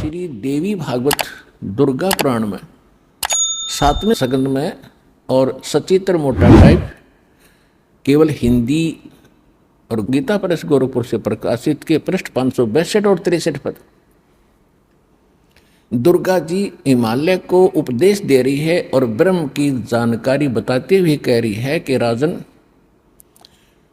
श्री देवी भागवत दुर्गा पुराण में 7वें स्कंद में और सचित्र मोटा टाइप केवल हिंदी और गीता प्रेस गोरखपुर से प्रकाशित के पृष्ठ 562 और 63 पर दुर्गा जी हिमालय को उपदेश दे रही है और ब्रह्म की जानकारी बताते हुए कह रही है कि राजन,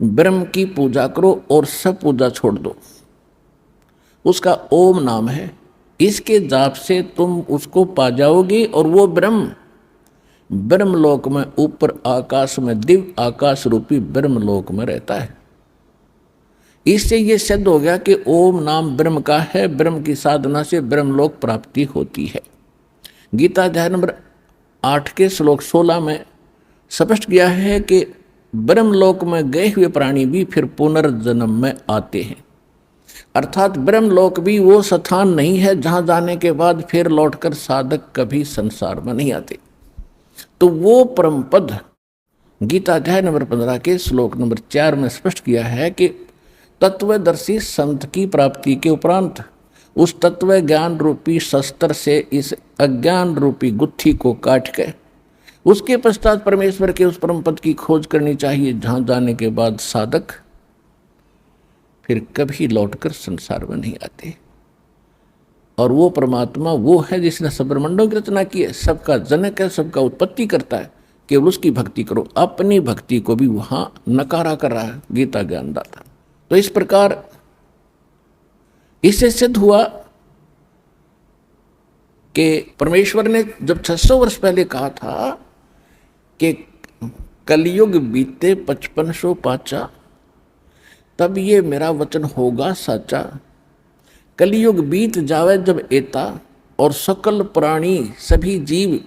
ब्रह्म की पूजा करो और सब पूजा छोड़ दो। उसका ओम नाम है, इसके जाप से तुम उसको पा जाओगे और वो ब्रह्मलोक में ऊपर आकाश में दिव्य आकाश रूपी ब्रह्मलोक में रहता है। इससे ये सिद्ध हो गया कि ओम नाम ब्रह्म का है, ब्रह्म की साधना से ब्रह्मलोक प्राप्ति होती है। गीता अध्याय नंबर 8 के श्लोक 16 में स्पष्ट किया है कि ब्रह्मलोक में गए हुए प्राणी भी फिर पुनर्जन्म में आते हैं, अर्थात ब्रह्मलोक भी वो स्थान नहीं है जहाँ जाने के बाद फिर लौटकर साधक कभी संसार में नहीं आते। तो वो परम पद गीता अध्याय नंबर 15 के श्लोक नंबर 4 में स्पष्ट किया है कि तत्वदर्शी संत की प्राप्ति के उपरांत उस तत्व ज्ञान रूपी शस्त्र से इस अज्ञान रूपी गुत्थी को काट के उसके पश्चात परमेश्वर के उस परम पद की खोज करनी चाहिए, जहाँ जाने के बाद साधक फिर कभी लौटकर संसार में नहीं आते। और वो परमात्मा वो है जिसने सब ब्रह्मांडों की रचना की है, सबका जनक है, सबका उत्पत्ति करता है। केवल उसकी भक्ति करो। अपनी भक्ति को भी वहां नकारा कर रहा है गीता ज्ञानदाता। तो इस प्रकार इससे सिद्ध हुआ कि परमेश्वर ने जब 600 वर्ष पहले कहा था कि कलयुग बीते 5500 पाचा, तब ये मेरा वचन होगा साचा। कलयुग बीत जावे जब एता, और सकल प्राणी सभी जीव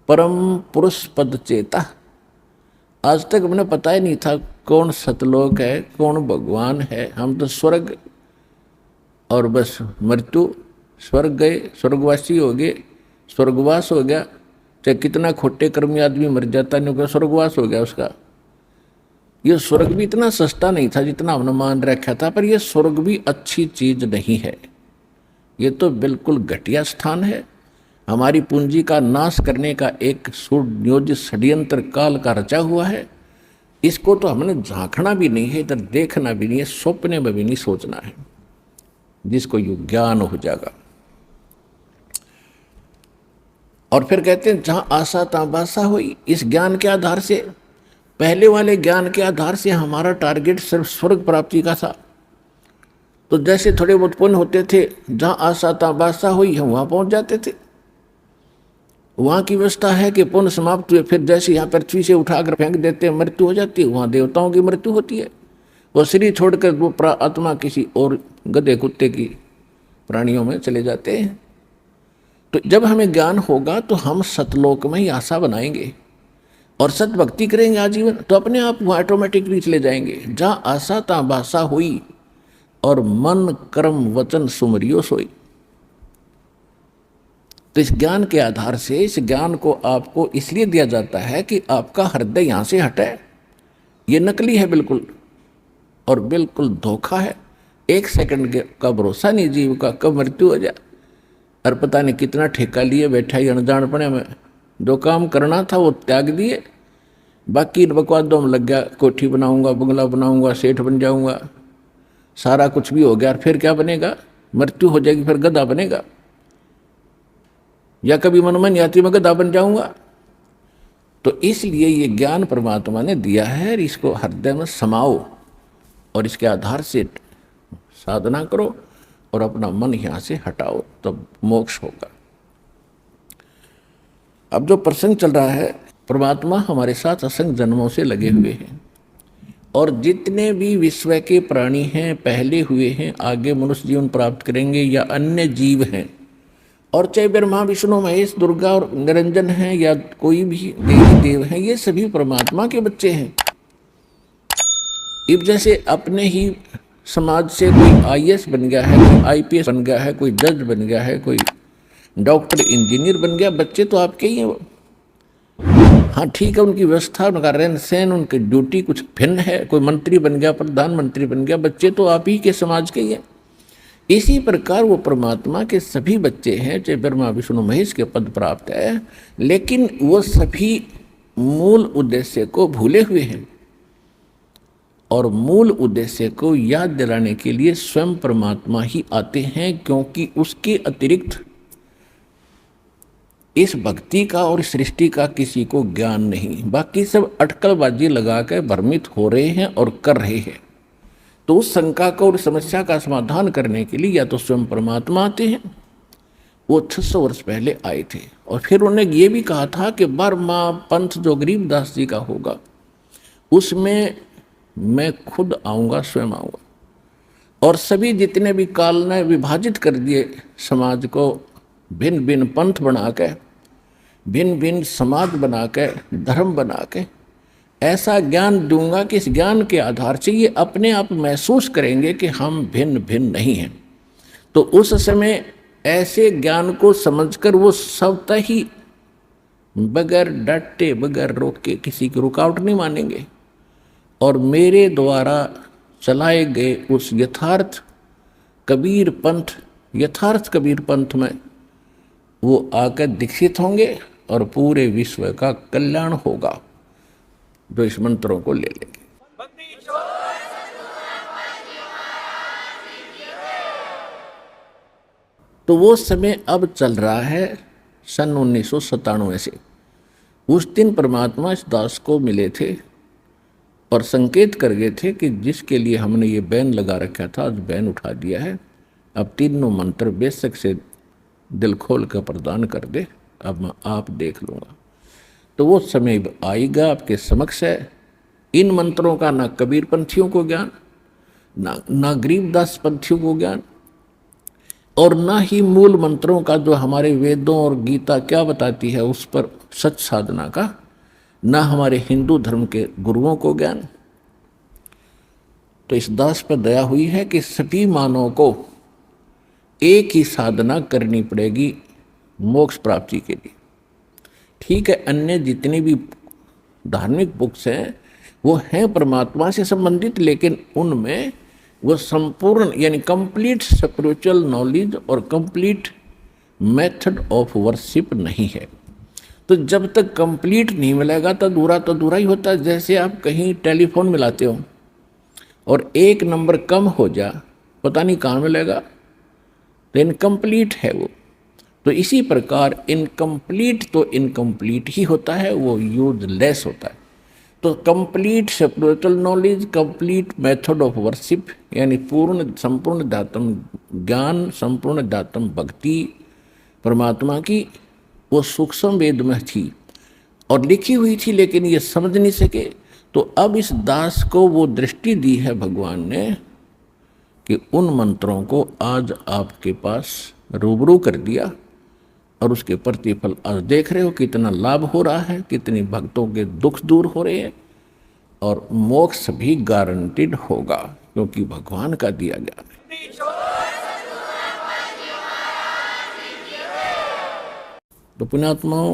परम पुरुष पद चेता। आज तक हमने पता ही नहीं था कौन सतलोक है, कौन भगवान है। हम तो स्वर्ग और बस मृत्यु, स्वर्ग गए, स्वर्गवासी हो गए, स्वर्गवास हो गया। चाहे कितना खोटे कर्मी आदमी मर जाता नहीं होगा, स्वर्गवास हो गया उसका। ये स्वर्ग भी इतना सस्ता नहीं था जितना हमने मान रखा था, पर यह स्वर्ग भी अच्छी चीज नहीं है। ये तो बिल्कुल घटिया स्थान है। हमारी पूंजी का नाश करने का एक सुनियोजित षड्यंत्र काल का रचा हुआ है। इसको तो हमने झांकना भी नहीं है, इधर देखना भी नहीं है, सपने में भी नहीं सोचना है, जिसको यू ज्ञान हो जाएगा। और फिर कहते हैं जहां आशा तहां बासा हुई। इस ज्ञान के आधार से, पहले वाले ज्ञान के आधार से हमारा टारगेट सिर्फ स्वर्ग प्राप्ति का था। तो जैसे थोड़े बहुत पुण्य होते थे, जहां आशा तहां बासा हुई, हम वहां पहुंच जाते थे। वहां की व्यवस्था है कि पुण्य समाप्त हुए, फिर जैसे यहाँ पृथ्वी से उठाकर फेंक देते हैं, मृत्यु हो जाती है। वहां देवताओं की मृत्यु होती है, वो शरीर छोड़कर वो आत्मा किसी और गधे कुत्ते की प्राणियों में चले जाते हैं। तो जब हमें ज्ञान होगा तो हम सतलोक में ही आशा बनाएंगे और सत भक्ति करेंगे आजीवन, तो अपने आप वहाँ ऑटोमेटिकली चले जाएंगे। जहाँ आशा तहाँ बासा हुई, और मन कर्म वचन सुमरियो सोई। तो इस ज्ञान के आधार से, इस ज्ञान को आपको इसलिए दिया जाता है कि आपका हृदय यहाँ से हटे। ये नकली है बिल्कुल, और बिल्कुल धोखा है। 1 सेकंड का भरोसा नहीं जीव का, कब मृत्यु हो जाए। और पता नहीं कितना ठेका लिए बैठा ही अनजानपने में। जो काम करना था वो त्याग दिए, बाकी बकवादों में लग गया। कोठी बनाऊंगा, बंगला बनाऊंगा, सेठ बन जाऊंगा, सारा कुछ भी हो गया। और फिर क्या बनेगा? मृत्यु हो जाएगी, फिर गधा बनेगा। या कभी मन में नहीं आती मैं गधा बन जाऊंगा। तो इसलिए ये ज्ञान परमात्मा ने दिया है, इसको हृदय में समाओ और इसके आधार से साधना करो और अपना मन यहाँ से हटाओ, तब मोक्ष होगा। अब जो प्रसंग चल रहा है, परमात्मा हमारे साथ असंख्य जन्मों से लगे हुए हैं, और जितने भी विश्व के प्राणी हैं, पहले हुए हैं, आगे मनुष्य जीवन प्राप्त करेंगे या अन्य जीव हैं, और चाहे ब्रह्मा विष्णु महेश दुर्गा और निरंजन हैं या कोई भी देवी देव हैं, ये सभी परमात्मा के बच्चे हैं। इब जैसे अपने ही समाज से कोई IAS बन गया है, कोई IPS बन गया है, कोई जज बन गया है, कोई डॉक्टर इंजीनियर बन गया, बच्चे तो आपके ही हैं। हाँ ठीक है, उनकी व्यवस्था, उनका रहन सहन, उनकी ड्यूटी कुछ भिन्न है। कोई मंत्री बन गया, प्रधानमंत्री बन गया, बच्चे तो आप ही के समाज के ही हैं। इसी प्रकार वो परमात्मा के सभी बच्चे हैं, चाहे ब्रह्मा विष्णु महेश के पद प्राप्त है, लेकिन वो सभी मूल उद्देश्य को भूले हुए हैं। और मूल उद्देश्य को याद दिलाने के लिए स्वयं परमात्मा ही आते हैं, क्योंकि उसके अतिरिक्त इस भक्ति का और सृष्टि का किसी को ज्ञान नहीं। बाकी सब अटकलबाजी लगा कर भ्रमित हो रहे हैं और कर रहे हैं। तो उस शंका को और समस्या का समाधान करने के लिए या तो स्वयं परमात्मा आते हैं, वो 600 वर्ष पहले आए थे, और फिर उन्होंने ये भी कहा था कि 12वां पंथ जो गरीबदास जी का होगा उसमें मैं खुद आऊँगा, स्वयं आऊँगा। और सभी जितने भी काल ने विभाजित कर दिए समाज को, भिन्न भिन्न पंथ बना के, भिन्न भिन्न समाज बना के, धर्म बना के, ऐसा ज्ञान दूंगा कि इस ज्ञान के आधार से ये अपने आप महसूस करेंगे कि हम भिन्न भिन्न नहीं हैं। तो उस समय ऐसे ज्ञान को समझकर वो स्वतः ही बगैर डटे, बगैर रोके, किसी की रुकावट नहीं मानेंगे, और मेरे द्वारा चलाए गए उस यथार्थ कबीर पंथ में वो आकर दीक्षित होंगे और पूरे विश्व का कल्याण होगा, जो इस मंत्रों को ले लेंगे। तो वो समय अब चल रहा है सन 1997 से। उस दिन परमात्मा इस दास को मिले थे और संकेत कर गए थे कि जिसके लिए हमने ये बैन लगा रखा था, आज बैन उठा दिया है, अब तीनों मंत्र बेशक से दिल खोल कर प्रदान कर दे, अब मैं आप देख लूँगा। तो वो समय आएगा, आपके समक्ष है। इन मंत्रों का ना कबीर पंथियों को ज्ञान, ना गरीबदास पंथियों को ज्ञान, और ना ही मूल मंत्रों का जो हमारे वेदों और गीता क्या बताती है उस पर सच साधना का, ना हमारे हिंदू धर्म के गुरुओं को ज्ञान। तो इस दास पर दया हुई है कि सभी मानवों को एक ही साधना करनी पड़ेगी मोक्ष प्राप्ति के लिए। ठीक है, अन्य जितनी भी धार्मिक बुक्स हैं वो हैं परमात्मा से संबंधित, लेकिन उनमें वो संपूर्ण यानी कंप्लीट स्पिरिचुअल नॉलेज और कंप्लीट मेथड ऑफ वर्शिप नहीं है। तो जब तक कंप्लीट नहीं मिलेगा तो अधूरा ही होता है। जैसे आप कहीं टेलीफोन मिलाते हो और एक नंबर कम हो जा, पता नहीं कहाँ मिलेगा, तो इनकम्प्लीट है वो। तो इसी प्रकार इनकम्प्लीट तो इनकम्प्लीट ही होता है, वो यूजलेस होता है। तो complete spiritual knowledge, complete method of worship यानी संपूर्ण दातम ज्ञान, संपूर्ण दातम भक्ति परमात्मा की, वो सूक्ष्म वेद में थी और लिखी हुई थी, लेकिन ये समझ नहीं सके। तो अब इस दास को वो दृष्टि दी है भगवान ने कि उन मंत्रों को आज आपके पास रूबरू कर दिया, और उसके प्रतिफल आज देख रहे हो कितना लाभ हो रहा है, कितनी भक्तों के दुख दूर हो रहे हैं, और मोक्ष भी गारंटीड होगा क्योंकि भगवान का दिया ज्ञान है। तो पुण्यात्माओं,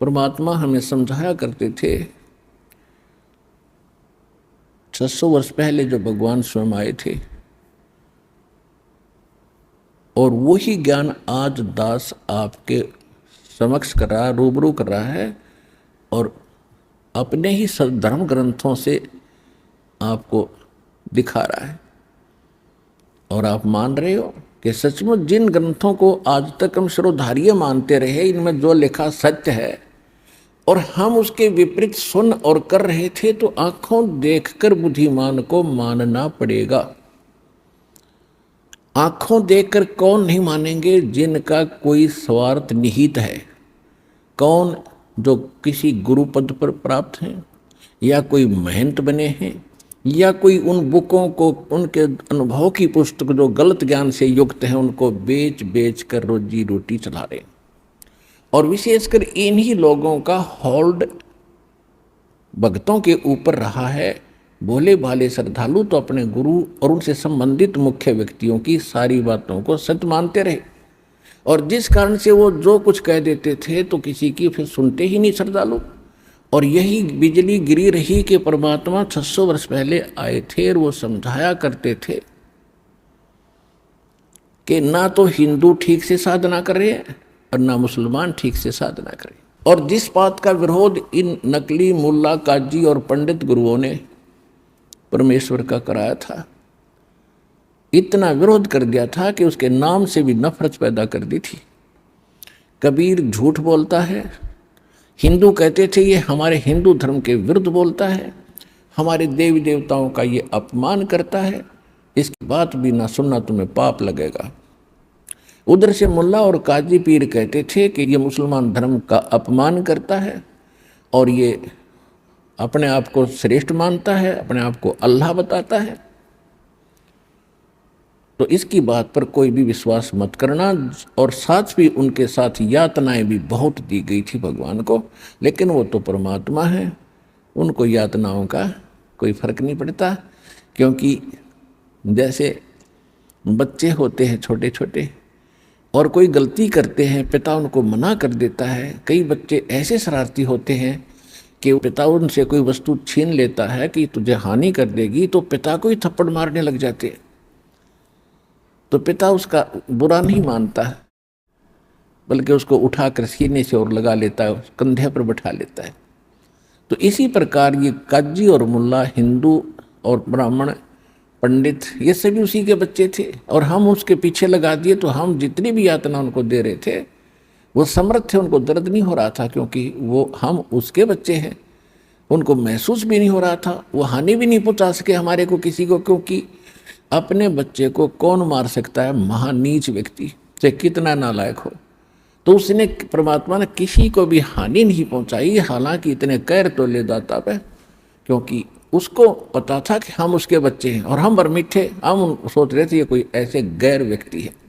परमात्मा हमें समझाया करते थे 600 वर्ष पहले जो भगवान स्वयं आए थे, और वही ज्ञान आज दास आपके समक्ष कर रहा है, रूबरू कर रहा है, और अपने ही धर्म ग्रंथों से आपको दिखा रहा है। और आप मान रहे हो कि सचमुच जिन ग्रंथों को आज तक हम श्रोधार्य मानते रहे, इनमें जो लिखा सत्य है, और हम उसके विपरीत सुन और कर रहे थे, तो आंखों देखकर बुद्धिमान को मानना पड़ेगा। आंखों देखकर कौन नहीं मानेंगे? जिनका कोई स्वार्थ निहित है। कौन? जो किसी गुरु पद पर प्राप्त हैं, या कोई महंत बने हैं, या कोई उन बुकों को, उनके अनुभव की पुस्तक जो गलत ज्ञान से युक्त हैं, उनको बेच कर रोजी रोटी चला रहे हैं। और विशेषकर इन्हीं लोगों का होल्ड भक्तों के ऊपर रहा है। भोले भाले श्रद्धालु तो अपने गुरु और उनसे संबंधित मुख्य व्यक्तियों की सारी बातों को सत्य मानते रहे, और जिस कारण से वो जो कुछ कह देते थे तो किसी की फिर सुनते ही नहीं श्रद्धालु। और यही बिजली गिरी रही कि परमात्मा 600 वर्ष पहले आए थे और वो समझाया करते थे कि ना तो हिंदू ठीक से साधना कर रहे हैं और ना मुसलमान ठीक से साधना कर रहे हैं। और जिस बात का विरोध इन नकली मुल्ला काजी और पंडित गुरुओं ने परमेश्वर का कराया था, इतना विरोध कर दिया था कि उसके नाम से भी नफरत पैदा कर दी थी। कबीर झूठ बोलता है, हिंदू कहते थे ये हमारे हिंदू धर्म के विरुद्ध बोलता है, हमारे देवी देवताओं का ये अपमान करता है, इसकी बात भी ना सुनना तुम्हें पाप लगेगा। उधर से मुल्ला और काजी पीर कहते थे कि ये मुसलमान धर्म का अपमान करता है और ये अपने आप को श्रेष्ठ मानता है, अपने आप को अल्लाह बताता है, तो इसकी बात पर कोई भी विश्वास मत करना। और साथ भी उनके साथ यातनाएं भी बहुत दी गई थी भगवान को, लेकिन वो तो परमात्मा है, उनको यातनाओं का कोई फर्क नहीं पड़ता। क्योंकि जैसे बच्चे होते हैं छोटे छोटे और कोई गलती करते हैं, पिता उनको मना कर देता है। कई बच्चे ऐसे शरारती होते हैं कि पिता उनसे कोई वस्तु छीन लेता है कि तुझे हानि कर देगी, तो पिता को ही थप्पड़ मारने लग जाते हैं। तो पिता उसका बुरा नहीं मानता, बल्कि उसको उठाकर सीने से और लगा लेता है, कंधे पर बैठा लेता है। तो इसी प्रकार ये काजी और मुल्ला, हिंदू और ब्राह्मण, पंडित, ये सभी उसी के बच्चे थे और हम उसके पीछे लगा दिए। तो हम जितनी भी यातना उनको दे रहे थे वो समर्थ थे, उनको दर्द नहीं हो रहा था, क्योंकि वो हम उसके बच्चे हैं, उनको महसूस भी नहीं हो रहा था। वो हानि भी नहीं पहुंचा सके हमारे को किसी को, क्योंकि अपने बच्चे को कौन मार सकता है, महानीच व्यक्ति, चाहे कितना नालायक हो। तो उसने, परमात्मा ने किसी को भी हानि नहीं पहुंचाई, हालांकि इतने कैर तो ले दाता पे, क्योंकि उसको पता था कि हम उसके बच्चे हैं और हम बरमिठे, हम सोच रहे थे ये कोई ऐसे गैर व्यक्ति है।